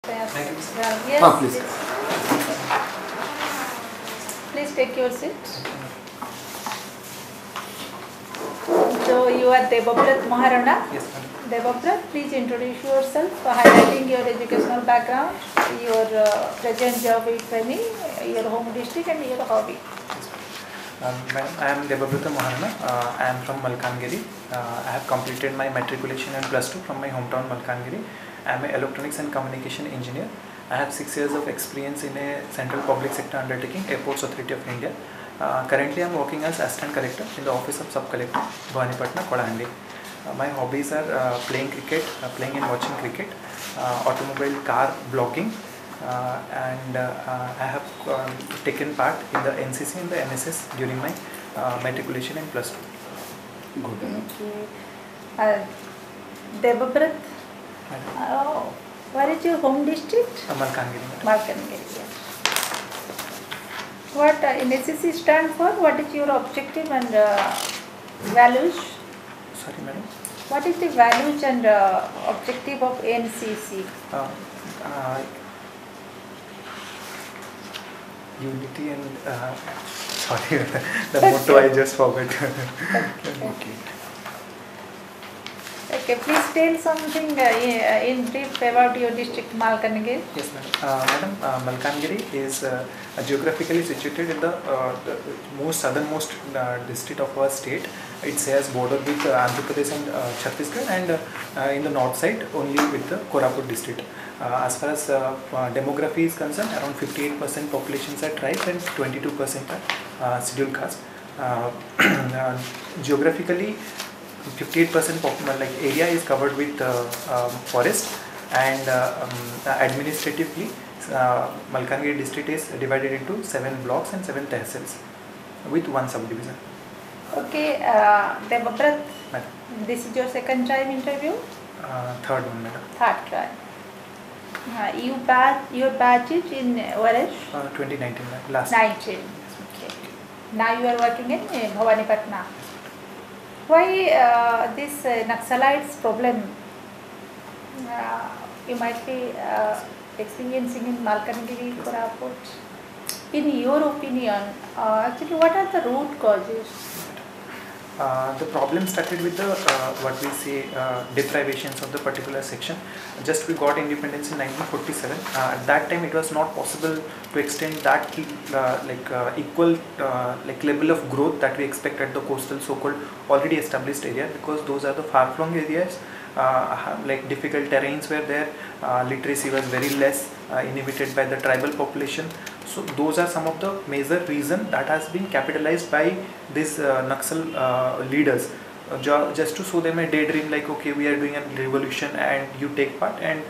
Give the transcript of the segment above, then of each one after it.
Yes, Please. please take your seat. So you are Debabrata Maharana. Yes, madam. Debabrata, please introduce yourself, highlighting your educational background, your present job if any, your home district and your hobby. Madam, I am Debabrata Maharana. I am from Malkangiri. I have completed my matriculation and plus 2 from my hometown Malkangiri. I am an electronics and communication engineer. I have 6 years of experience in a central public sector undertaking, Airports Authority of India. Currently, I am working as assistant collector in the office of sub collector, Bhavanipatna, Kodahandi. My hobbies are playing cricket, playing and watching cricket, automobile car blogging, and I have taken part in the NCC and the NSS during my matriculation and plus 2. Good. Okay. Debabrata, where is your home district? Malkangiri. Malkangiri. Yes. What NCC stand for? What is your objective and values? Sorry, madam. What is the values and objective of NCC? Unity and sorry, the motto I just forgot. Okay. Okay, please tell something in brief about your district Malkangiri. Yes, madam. Malkangiri is geographically situated in the most southernmost district of our state. It shares border with Andhra Pradesh and Chhattisgarh, and in the north side only with the Koraput district. As far as demography is concerned, around 58% populations are tribes and 22% are scheduled caste. Geographically, 58% area is covered with forest, and administratively Malkangiri district is divided into 7 blocks and 7 tehsils with 1 subdivision. Okay, Debabrata, this is your second time interview? Third one, madam. Third time. Your batch is in where? 2019, last 19. Okay. Now you are working in Bhavanipatna. Why this Naxalites problem you might be experiencing in Malkangiri, Koraput? In your opinion, actually what are the root causes? The problem started with the what we say deprivations of the particular section. Just we got independence in 1947. At that time, it was not possible to extend that equal level of growth that we expect at the coastal so-called already established area, because those are the far-flung areas. Difficult terrains were there, literacy was very less, inhibited by the tribal population. So those are some of the major reasons that has been capitalized by these Naxal leaders, just to show them a daydream, like, okay, we are doing a revolution and you take part, and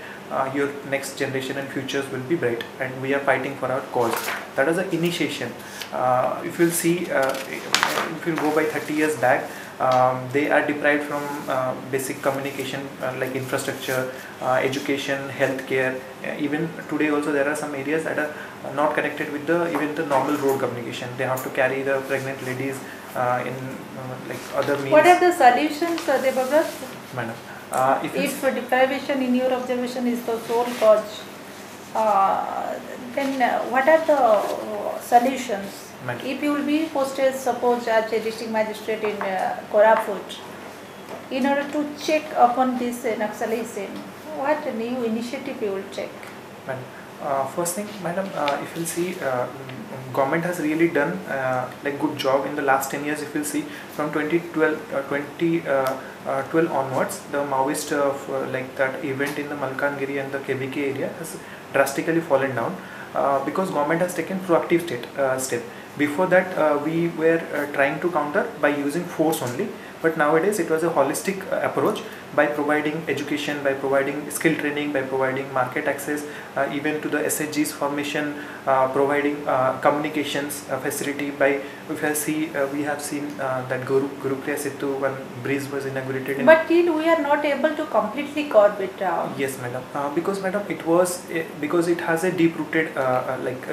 your next generation and futures will be bright, and we are fighting for our cause. That was the initiation. If you'll see, if you go by 30 years back, they are deprived from basic communication like infrastructure, education, healthcare. Even today also there are some areas that are not connected with even the normal road communication. They have to carry the pregnant ladies in other means. What are the solutions, Debabrata? Madam, if deprivation in your observation is the sole cause, then what are the solutions? Madam. If you will be posted, suppose as a district magistrate in Koraput, in order to check upon this Naxalism, what new initiative you will take? Madam, first thing, madam, if you'll see, government has really done good job in the last 10 years. If you'll see, from 2012 onwards, the Maoist that event in the Malkangiri and the KBK area has drastically fallen down, because government has taken proactive step. Before that, we were trying to counter by using force only, but nowadays it was a holistic approach by providing education, by providing skill training, by providing market access, even to the SHG's formation, providing communications facility. By if I see, we have seen that Gurukriya Setu, when bridge was inaugurated. But still we are not able to completely curb it down. Yes, madam. Because madam, it was because it has a deep-rooted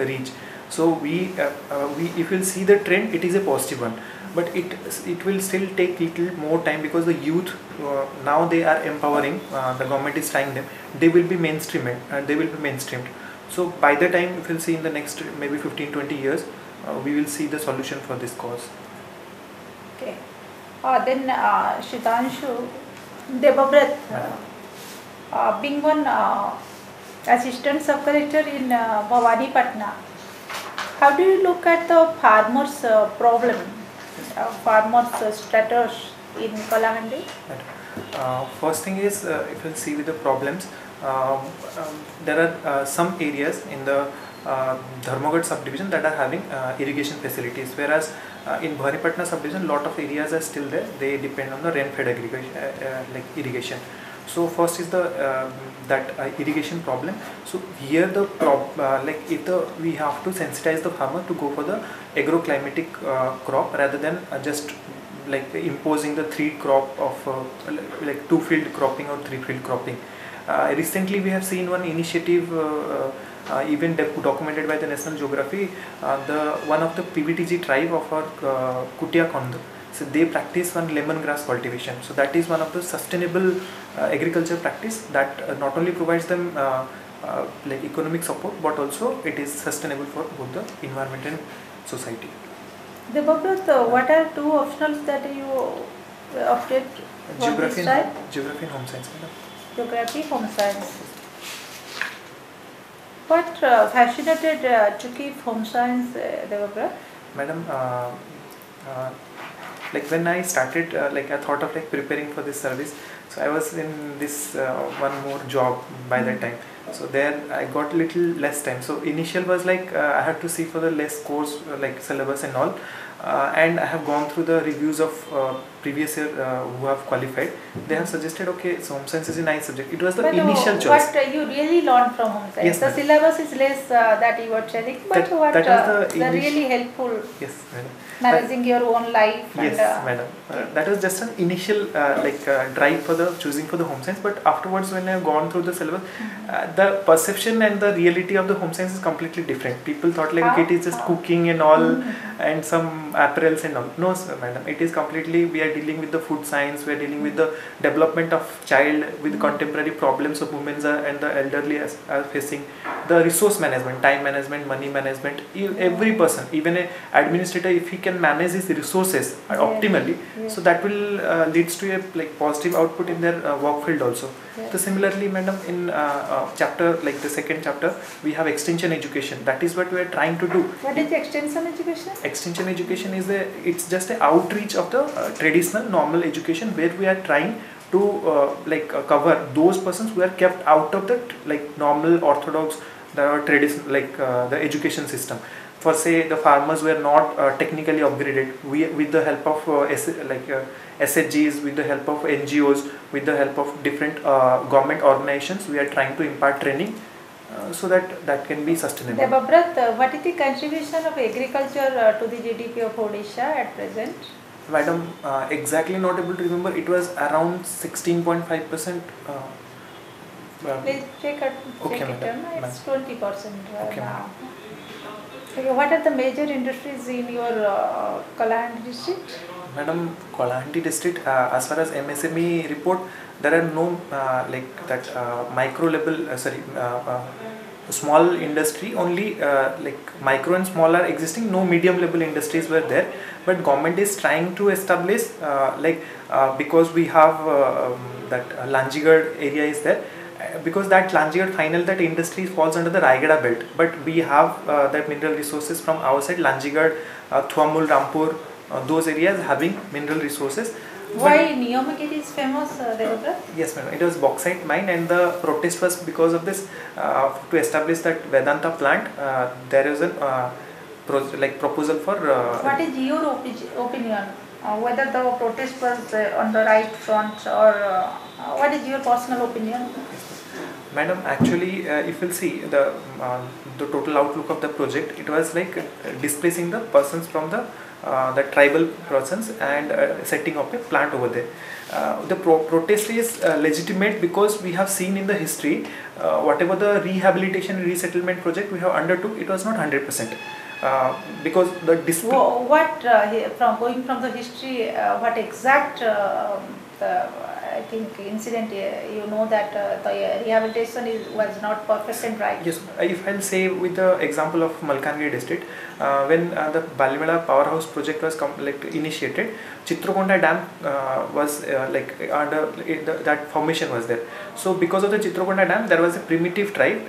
reach. So we if you'll see the trend, it is a positive one. but it will still take little more time, because the youth now they are empowering, the government is trying them, they will be mainstreamed. So by the time if we'll see in the next maybe 15-20 years, we will see the solution for this cause. Okay. Then Shitanshu, Debabrat, being one assistant sub-collector in Bhavani Patna, how do you look at the farmers' problem, farmers' status in Kalahandi? First thing is, if we'll see with the problems, there are some areas in the Dharmagad subdivision that are having irrigation facilities, whereas in Bhavanipatna subdivision lot of areas are still there, they depend on the rain-fed irrigation. So first is the irrigation problem. So here the we have to sensitize the farmer to go for the agroclimatic crop rather than just imposing the 3 crop of 2 field cropping or 3 field cropping. Recently we have seen one initiative even documented by the National Geography, one of the PVTG tribe of our Kutia Kondu. So they practice one lemongrass cultivation. So that is one of the sustainable agriculture practice that not only provides them economic support, but also it is sustainable for both the environment and society. Debabrat, what are 2 optionals that you opted for? Geography and home science. Geography, home science. What fascinated to keep home science, Debabrat? Madam, when I started, I thought of preparing for this service. So I was in this one more job by that time. So there I got little less time. So initial was I had to see for the less course syllabus and all. And I have gone through the reviews of previous year who have qualified. They have suggested, okay, so home science is a nice subject. It was the initial choice. What you really learned from home science? Yes, the syllabus is less that you were telling, but that the really helpful. Yes, madam. Managing your own life. Yes, and, madam. That was just an initial drive for the choosing for the home science. But afterwards, when I have gone through the syllabus, the perception and the reality of the home science is completely different. People thought okay, it is just cooking and all, and some apparels and all. No, sir, madam. It is completely, we are dealing with the food science, we are dealing with the development of child, with contemporary problems of women and the elderly are facing, the resource management, time management, money management. Every person, even an administrator, if he can manage his resources optimally, so that will leads to a positive output in their work field also. So similarly, madam, in chapter the second chapter, we have extension education. That is what we are trying to do. What is extension education? Extension education is it's just an outreach of the traditional normal education, where we are trying to cover those persons who are kept out of the normal orthodox tradition the education system. For say the farmers were not technically upgraded, we with the help of SHGs, with the help of NGOs, with the help of different government organizations, we are trying to impart training so that can be sustainable. Debabrat, what is the contribution of agriculture to the GDP of Odisha at present? Madam, exactly not able to remember. It was around 16.5%. Please check it. Okay, It's 20% okay, now. Okay, what are the major industries in your Kalahandi district? Madam, Kalahandi district, as far as MSME report, there are no micro level, small industry, only micro and small are existing, no medium level industries were there. But government is trying to establish because we have that Lanjigad area is there, because that Lanjigad final, that industry falls under the Raigada belt, but we have that mineral resources from our side, Lanjigad, Thuamul, Rampur, those areas having mineral resources. Why Niyamagiri is famous, Debabrat? Yes, madam. It was bauxite mine, and the protest was because of this. To establish that Vedanta plant, there is a proposal for. What is your opinion? Whether the protest was on the right front, or what is your personal opinion? Madam, actually, if you'll see the total outlook of the project, it was displacing the persons from the tribal persons and setting up a plant over there. The protest is legitimate because we have seen in the history whatever the rehabilitation and resettlement project we have undertook, it was not 100%. because the display. What from going from the history, what exact I think incident you know that the rehabilitation was not perfect and right? Yes, if I'll say with the example of Malkangiri district, when the Balimela powerhouse project was initiated, Chitrakonda dam was under that formation was there. So because of the Chitrakonda dam, there was a primitive tribe,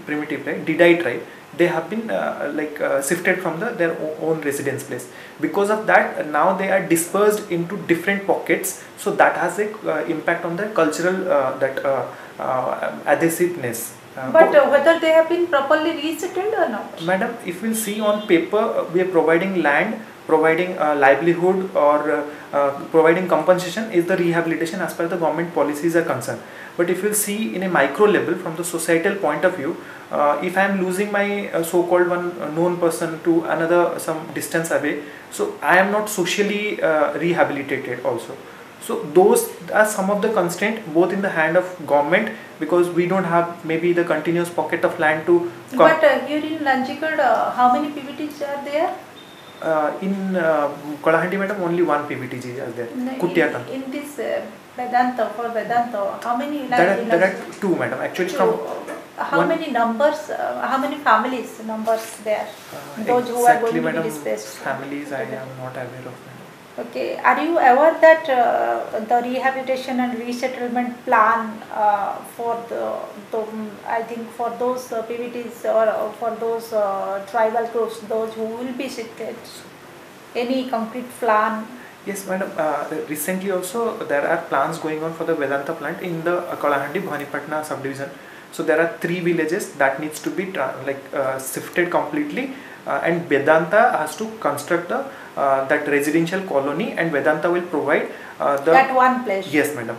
primitive tribe, Didai tribe. They have been shifted from their own residence place. Because of that, now they are dispersed into different pockets. So that has a impact on the cultural adhesiveness. But whether they have been properly resettled or not? Madam, if we see on paper, we are providing land, providing livelihood, or providing compensation is the rehabilitation as per the government policies are concerned. But if you see in a micro level from the societal point of view, if I am losing my so-called one known person to another some distance away, so I am not socially rehabilitated also. So those are some of the constraints both in the hand of government, because we don't have maybe the continuous pocket of land to. But here in Lanchikad, how many PVTs are there? In Kolahandi, madam, only one PVTG is there. No, in this Vedanta, for Vedanta, how many? There are two, madam. Actually, two. from how many numbers? How many families numbers there? Those who are going to be displaced. Families, I am not aware of. Okay, are you aware that the rehabilitation and resettlement plan for I think for those PVTs or for those tribal groups, those who will be shifted, any concrete plan? Yes, madam. Recently also there are plans going on for the Vedanta plant in the Kalahandi Bhanipatna subdivision. So there are 3 villages that needs to be shifted completely, and Vedanta has to construct the that residential colony, and Vedanta will provide that one place. Yes, madam.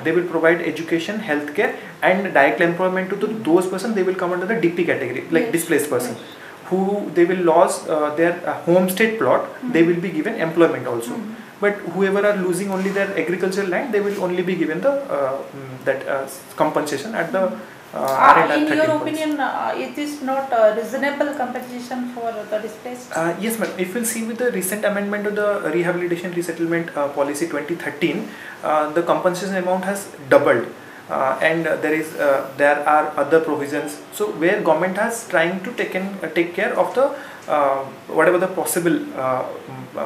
They will provide education, healthcare, and direct employment to those persons. They will come under the DP category, like yes, displaced person, yes, who they will lose their homestead plot. They will be given employment also. But whoever are losing only their agricultural land, they will only be given the compensation at the. In your opinion, it is not reasonable compensation for the displaced? Yes, ma'am. If we'll see with the recent amendment of the Rehabilitation Resettlement Policy 2013, the compensation amount has doubled, and there are other provisions. So where government has trying to take care of the whatever the possible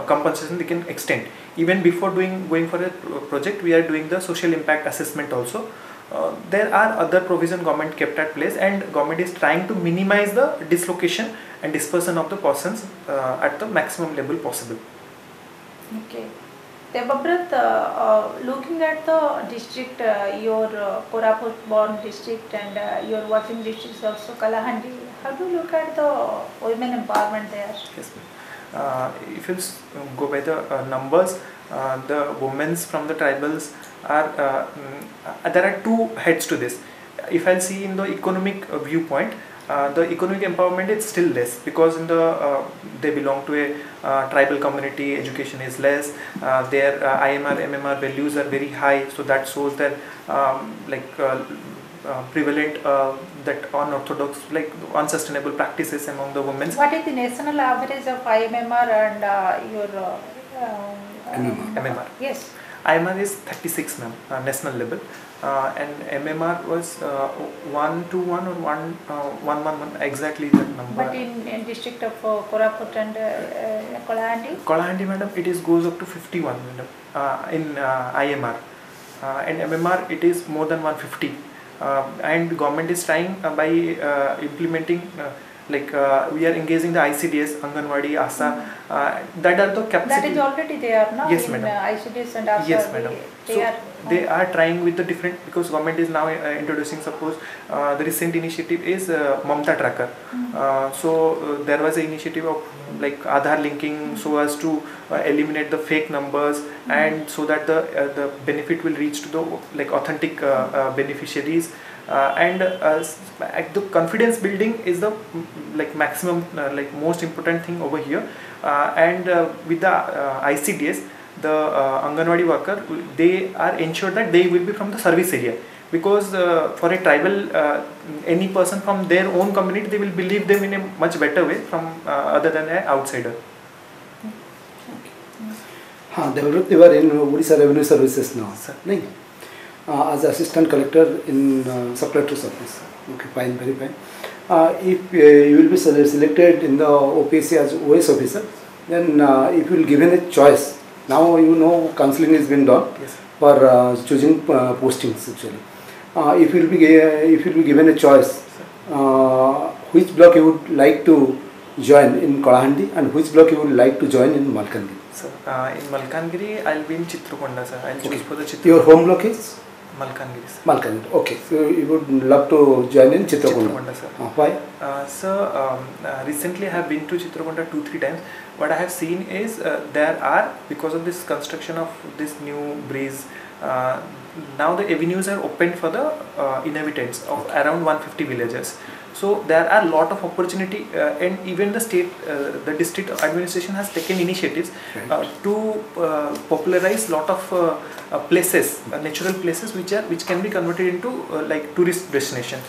compensation they can extend. Even before going for a project, we are doing the social impact assessment also. There are other provision government kept at place, and government is trying to minimize the dislocation and dispersion of the persons at the maximum level possible. Okay. Debabrat, looking at the district, your Koraput born district and your working district is also Kalahandi, how do you look at the women empowerment there? Yes, if you go by the numbers, the women from the tribals are there are 2 heads to this. If I see in the economic viewpoint, the economic empowerment is still less, because in the they belong to a tribal community. Education is less. Their IMR, MMR values are very high, so that shows that prevalent that unorthodox, unsustainable practices among the women. What is the national average of IMR and your MMR? Yes. IMR is 36, ma'am, national level, and MMR was 121 or 111, exactly that number. But in district of Koraput and Kolahandi? Kolahandi, madam, it goes up to 51, madam, in IMR, and MMR it is more than 150, and government is trying by implementing. We are engaging the ICDS, Anganwadi, ASA, that are the capacity. That is already there now. Yes, in madam. ICDS and ASA. Yes, madam. They are trying with the different, because government is now introducing, suppose the recent initiative is Mamta Tracker. So there was an initiative of Aadhaar linking, so as to eliminate the fake numbers, and so that the benefit will reach to the authentic beneficiaries. And the confidence building is the maximum most important thing over here, and with the ICDS, the Anganwadi worker, they are ensured that they will be from the service area. because for a tribal, any person from their own community, they will believe them in a much better way from other than an outsider. Debabrata, you are in Odisha Revenue Services now, Sir. As assistant collector in sub-collector's office. Okay, fine, very fine. If you will be selected in the OPSC as OAS officer, then if you will given a choice, now you know counseling has been done. Yes. For choosing postings actually. If you will be given a choice, which block you would like to join in Kalahandi and which block you would like to join in Malkangiri? Sir, in Malkangiri, I'll be in Chitrakonda, sir. I'll choose for the Chitrakonda. Your home block is? Malkangiri, sir. Malkangiri. Okay. So you would love to join in Chitrakonda. Sir. Why? Sir, recently I have been to Chitrakonda 2-3 times. What I have seen is there are, because of this construction of this new bridge, now the avenues are opened for the inhabitants of around 150 villages. So there are a lot of opportunity, and even the state, the district administration has taken initiatives to popularize lot of places, natural places which can be converted into like tourist destination.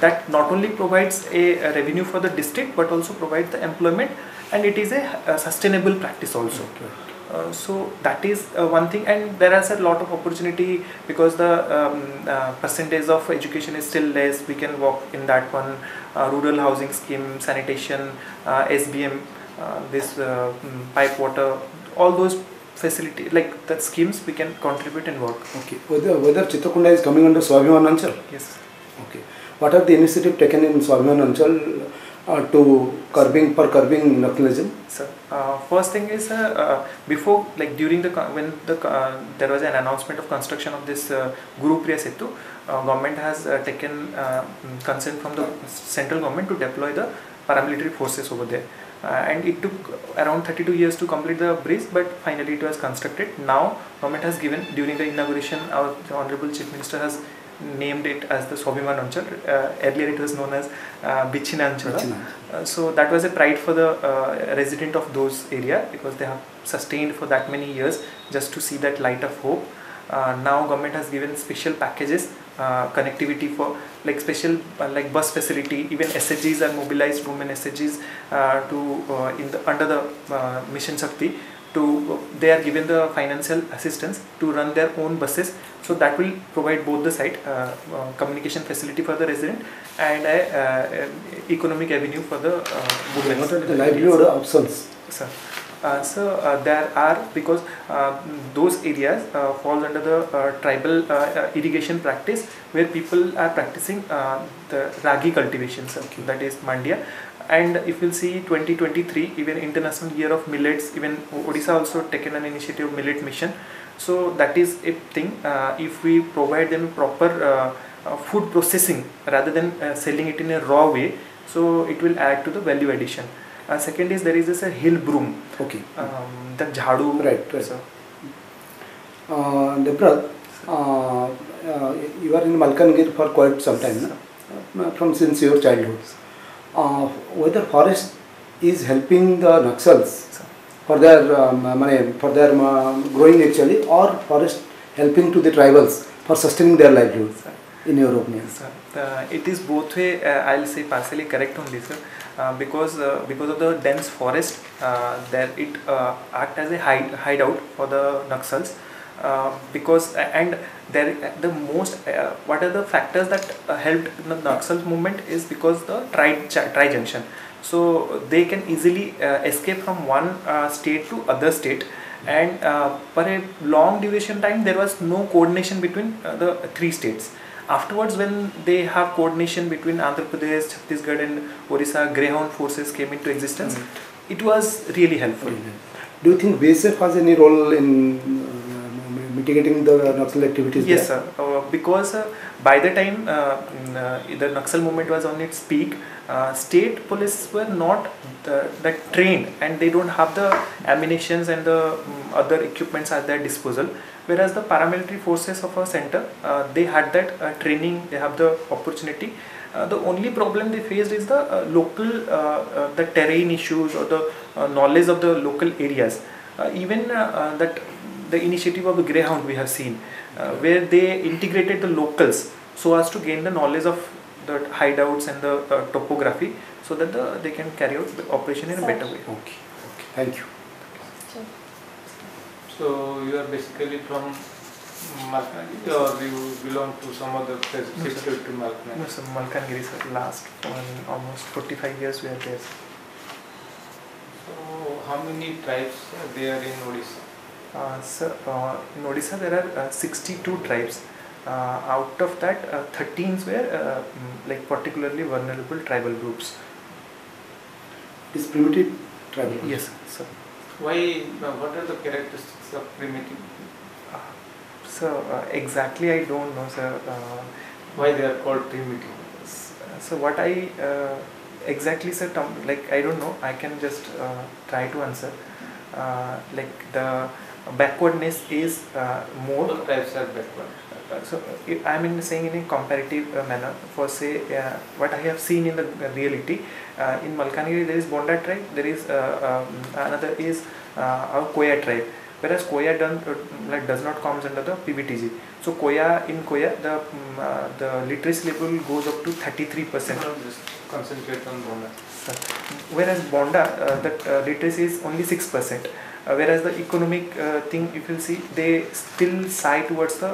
That not only provides a revenue for the district but also provides the employment, and it is a sustainable practice also. So that is one thing, and there is a lot of opportunity because the percentage of education is still less. We can work in that one, rural housing scheme, sanitation, SBM, this pipe water, all those facility like the schemes we can contribute and work. Okay. Whether Chitrakonda is coming under Swabhiman Anchal? Yes. Okay. What are the initiatives taken in Swabhiman Anchal to curbing nationalism? Sir, first thing is before, like during the when there was an announcement of construction of this Guru Priya Setu, government has taken consent from the central government to deploy the paramilitary forces over there, and it took around 32 years to complete the bridge, but finally it was constructed. Now government has given, during the inauguration, our Honorable Chief Minister has named it as the Swabhiman Anchal. Earlier it was known as Bichina Anchal. So that was a pride for the resident of those area, because they have sustained for that many years just to see that light of hope. Now government has given special packages, connectivity for like special like bus facility. Even SHGs are mobilized, women SHGs to under the Mission Shakti. They are given the financial assistance to run their own buses, so that will provide both the side communication facility for the resident and economic avenue for the women. What are the livelihood options? Sir, there are, because those areas falls under the tribal irrigation practice, where people are practicing the ragi cultivation, sir. Okay. That is Mandya. And if you'll see 2023, even International Year of Millets, even Odisha also taken an initiative of Millet Mission. So that is a thing. If we provide them proper food processing rather than selling it in a raw way, so it will add to the value addition. Second is there is this hill broom. Okay. The jhadu. Right. So. Debabrata, you are in Malkangiri for quite some time, from since your childhood. Whether forest is helping the Naxals for their growing actually, or forest helping to the tribals for sustaining their livelihood, in your opinion? It is both way. I'll say partially correct on this, because of the dense forest, there it act as a hideout for the Naxals. Because and there the most what are the factors that helped the Naxal movement is because the tri junction, so they can easily escape from one state to other state, and for a long duration time there was no coordination between the three states. Afterwards, when they have coordination between Andhra Pradesh, Chhattisgarh and Odisha, Greyhound forces came into existence. It was really helpful. Do you think BSF has any role in mitigating the Naxal activities? Yes, there? Sir. Because by the time the Naxal movement was on its peak, state police were not that trained, and they don't have the ammunitions and the other equipments at their disposal. Whereas the paramilitary forces of our center, they had that training, they have the opportunity. The only problem they faced is the local, the terrain issues or the knowledge of the local areas. Even that the initiative of the Greyhound we have seen, where they integrated the locals so as to gain the knowledge of the hideouts and the topography, so that they can carry out the operation in a better way. Okay. Thank you. Sure. So you are basically from Malkangiri, or you belong to some other place shifted to Malkangiri? No, sir, Malkangiri, sir. Last almost 45 years we are there, sir. So how many tribes are there in Odisha? Sir, in Odisha there are 62 tribes. Out of that, 13 were like particularly vulnerable tribal groups. Is primitive tribal? Yes, sir. Why? What are the characteristics of primitive? So exactly I don't know, sir. Why they are called primitive? So what I exactly, sir, like I don't know. I can just try to answer. Like the backwardness is more. All tribes are backward. So I am saying in a comparative manner. For say what I have seen in the reality, in Malkangiri there is Bonda tribe. There is another is our Koya tribe. Whereas Koya does not comes under the PBTG. So in Koya the literacy level goes up to 33%. Just concentrate on Bonda. Whereas Bonda that literacy is only 6%. Whereas the economic thing, if you see, they still side towards the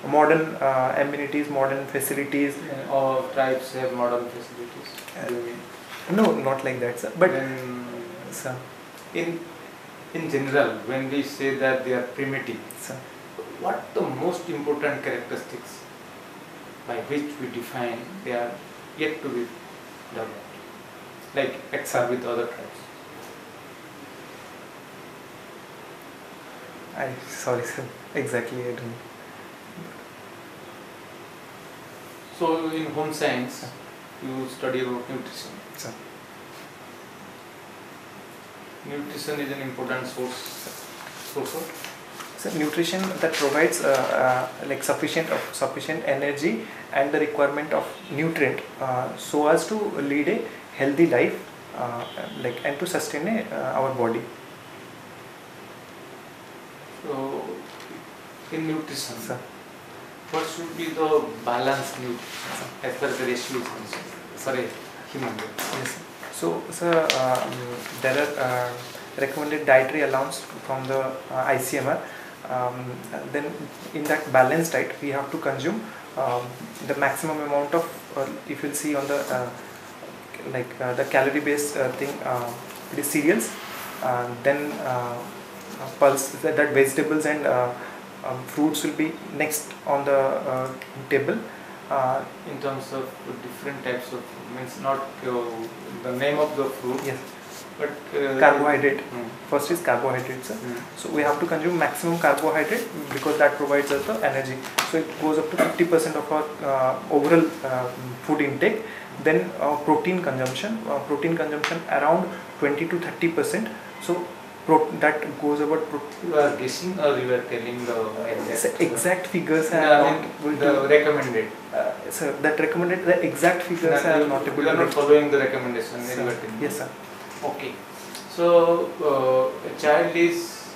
modern amenities, modern facilities. And all tribes have modern facilities. No, not like that, sir. But sir, in general, when we say that they are primitive, sir, what the most important characteristics by which we define they are yet to be developed, like XR with other tribes? Sorry, sir. Exactly, I don't. So in home science, you study about nutrition. Sir. Nutrition is an important source of? So nutrition that provides like sufficient energy and the requirement of nutrient so as to lead a healthy life and to sustain our body. So in nutrition, sir, what should be the balanced nutrition as per the ratio is concerned for a human being? Yes. So, sir, there are recommended dietary allowance from the ICMR. Then, in that balanced diet, we have to consume the maximum amount of, if you'll see on the the calorie-based thing, it is cereals. Then pulse that vegetables and fruits will be next on the table. In terms of different types of, means not the name of the fruit. Yes. But carbohydrate. First is carbohydrate, sir. So we have to consume maximum carbohydrate because that provides us the energy. So it goes up to 50% of our overall food intake. Then protein consumption around 20 to 30%. So that goes about. You are guessing or you are telling the exact figures the recommended. Sir, that recommended the exact figures are not able. You are not following the recommendation. Yes, sir. Okay. So a child is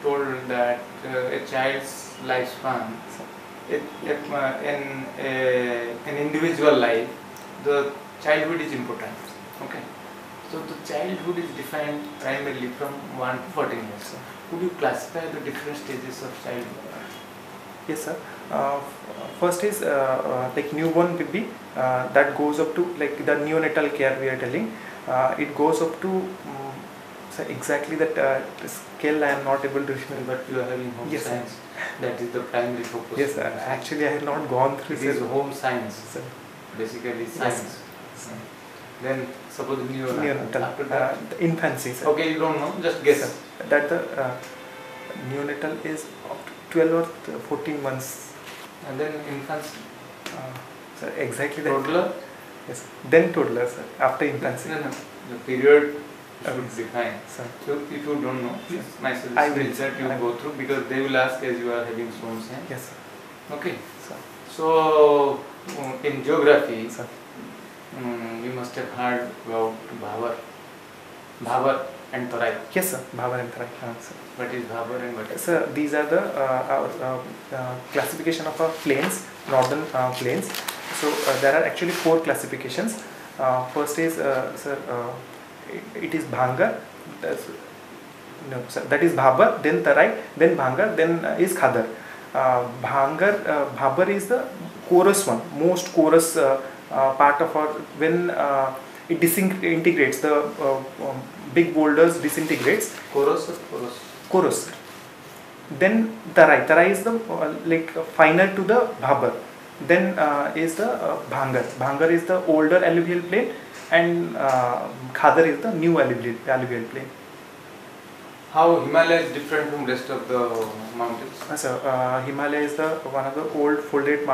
told that a child's lifespan, in an individual life, the childhood is important. Okay. So the childhood is defined primarily from 1 to 14 years. So could you classify the different stages of childhood? Yes, sir. First is like newborn baby, that goes up to like the neonatal care we are telling. It goes up to so exactly that scale I am not able to remember. But you are having home yes, science. Sir. That is the primary focus. Yes, sir. Actually, I have not gone through. It is home science. Sir. Basically science. Yes. Then suppose neonatal. After that, the infancy, sir. Okay, you don't know. Just guess. Sir, that the neonatal is up to 12 or 14 months. And then infancy. Sir, exactly that. Toddler. Yes. Then toddler, sir. After infancy. No. The period should be defined. Sir. So if you don't know, please my suggestion is that you go through because they will ask as you are having home science. Yes, sir. Okay. Sir. So in geography, Sir. You must have heard about Bhavar. Bhavar and Tarai. Yes, sir. Bhabar and Tarai. Sir. What is Bhabar and what is? Sir, these are the classification of plains, northern plains. So there are actually 4 classifications. First is sir, it is Bhangar. No, sir, that is Bhabar, then Tarai, then Bhangar, then is Khadar. Bhabar is the chorus one, most chorus part of our, when it disintegrates, the big boulders disintegrates. Chorus or chorus? Chorus. Then Tarai is the like finer to the Bhabar. Then is the Bhangar. Bhangar is the older alluvial plain, and Khadar is the new alluvial plain. How Himalaya is different from rest of the mountains? So Himalaya is the one of the old folded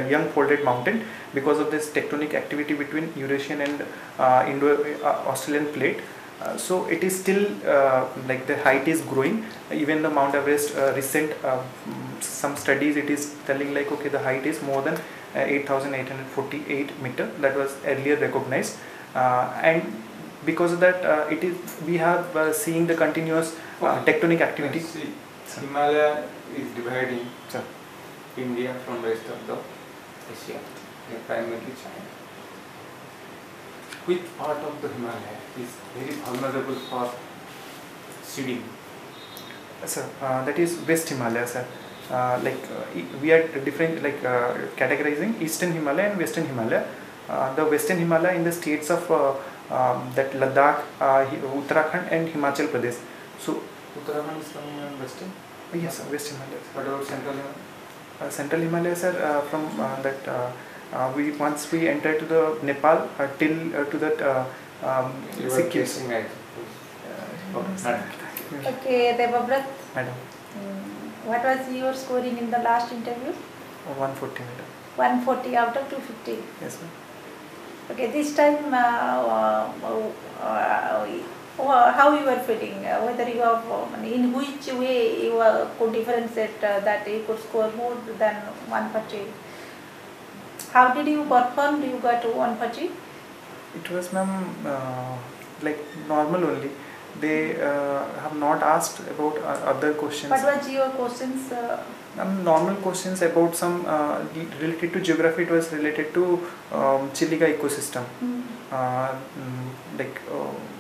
young folded mountain because of this tectonic activity between Eurasian and Indo-Australian plate. So it is still like the height is growing. Even the Mount Everest recent some studies, it is telling like, okay, the height is more than 8,848 meter. That was earlier recognized, and because of that we have seeing the continuous tectonic activity. See, Himalaya is dividing India from rest of the Asia, primarily China. Which part of the Himalaya is very vulnerable for seeding? Sir, that is West Himalaya, sir. We are different, like categorizing Eastern Himalaya and Western Himalaya. The Western Himalaya in the states of that Ladakh, Uttarakhand and Himachal Pradesh. So Uttarakhand is coming on Western? Yes, sir, West Himalaya. What about Central Himalaya? Central Himalaya, sir, from that once we enter to the Nepal till to that Sikkim. Okay, Debabrat. Madam. What was your scoring in the last interview? 140 meter. 140 out of 250. Yes, ma'am. Okay, this time how you are feeling? Whether you have, in which way you could differentiate that you could score more than 140? How did you perform? You got 140? It was, ma'am, like normal only. They have not asked about other questions. What was your questions? Normal questions about some related to geography. It was related to Chilika ecosystem. Like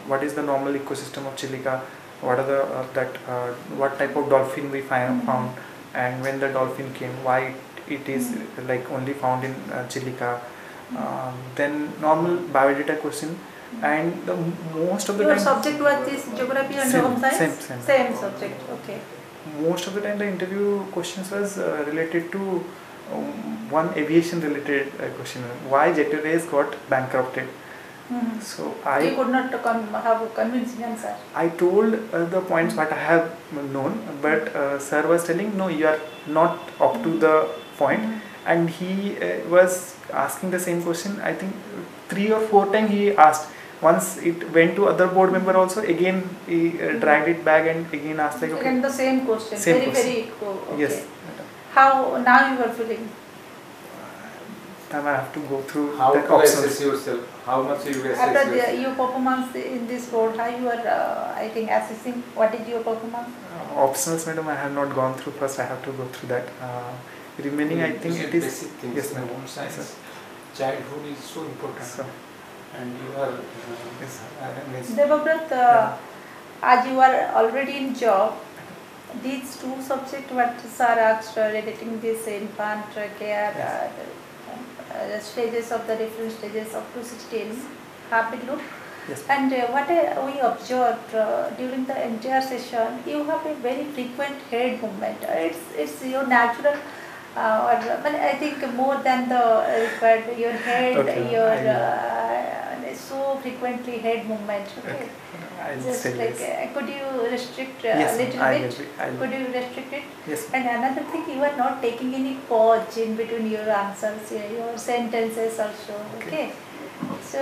what is the normal ecosystem of Chilika? What are the what type of dolphin we found, and when the dolphin came, why it is like only found in Chilika. Then normal biodata question. And the most of the your time subject was this geography and home science? Same subject, okay. Most of the time the interview questions was related to one aviation related question, why Jet Airways got bankrupted. So you could not have a convincing answer. I told the points what I have known, but sir was telling, no, you are not up to the point. And he was asking the same question, I think 3 or 4 times he asked. Once it went to other board member also, again he dragged it back and again asked like, okay. And the same question, Same very question. very okay. Yes. How now you are feeling? Time I have to go through how that to options. assess yourself? How much you assess After yourself? your performance in this board, how you are I think assessing what is your performance? Optionals, madam, I have not gone through. First I have to go through that. Remaining, I think it is basic things. yes, in ma'am. home science. Yes, Childhood is so important. So, And you are Debabrat, as you are already in job, these 2 subjects what sir asked relating this infant care stages of the different stages up to 16 have been looked. yes. And what we observed during the entire session, you have a very frequent head movement. It's your natural, but I think more than the required. Your head, so frequently head movement. Okay. I'll Just say like yes. could you restrict Yes, a little I bit? will. Could you restrict it? Yes. And another thing, you are not taking any pause in between your answers, your sentences also. Okay. So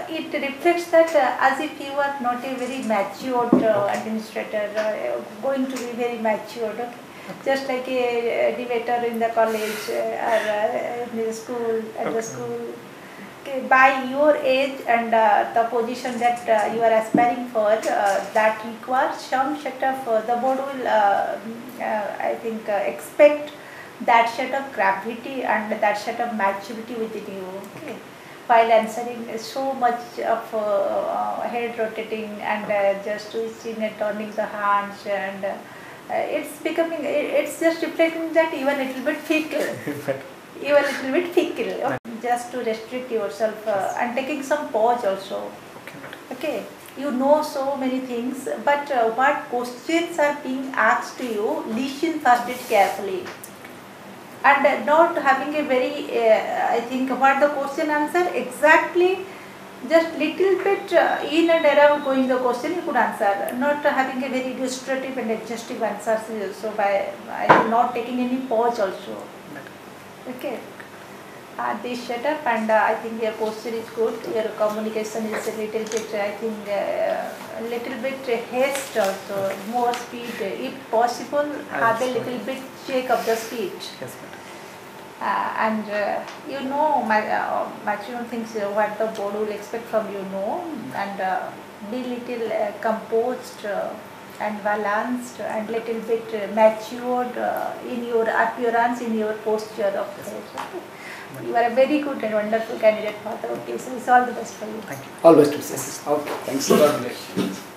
it reflects that as if you are not a very matured administrator, going to be very matured. Okay? Just like a debater in the college or in the school, at the school. okay, by your age and the position that you are aspiring for, that requires some set of, the board will, I think, expect that set of gravity and that set of maturity within you, okay, while answering so much of head rotating and just twisting and turning the hands, and it's becoming, it's just reflecting that you are a little bit fickle. You are a little bit fickle, just to restrict yourself and taking some pause also. Okay, you know so many things, but what questions are being asked to you, listen first it carefully. And not having a very, I think, what the question answer exactly, just little bit in and around going the question you could answer, not having a very illustrative and exhaustive answers, so by not taking any pause also. Okay, this setup, and I think your posture is good, your communication is a little bit, I think, a little bit haste also, more speed, if possible, have a little bit check of the speed. Yes, And you know, maximum things what the board will expect from you, know, and be little composed and balanced and little bit matured in your appearance, in your posture of the. You are a very good and wonderful candidate for the OPSC. It's all the best for you. Thank you. All best wishes. Okay, thanks. God bless you.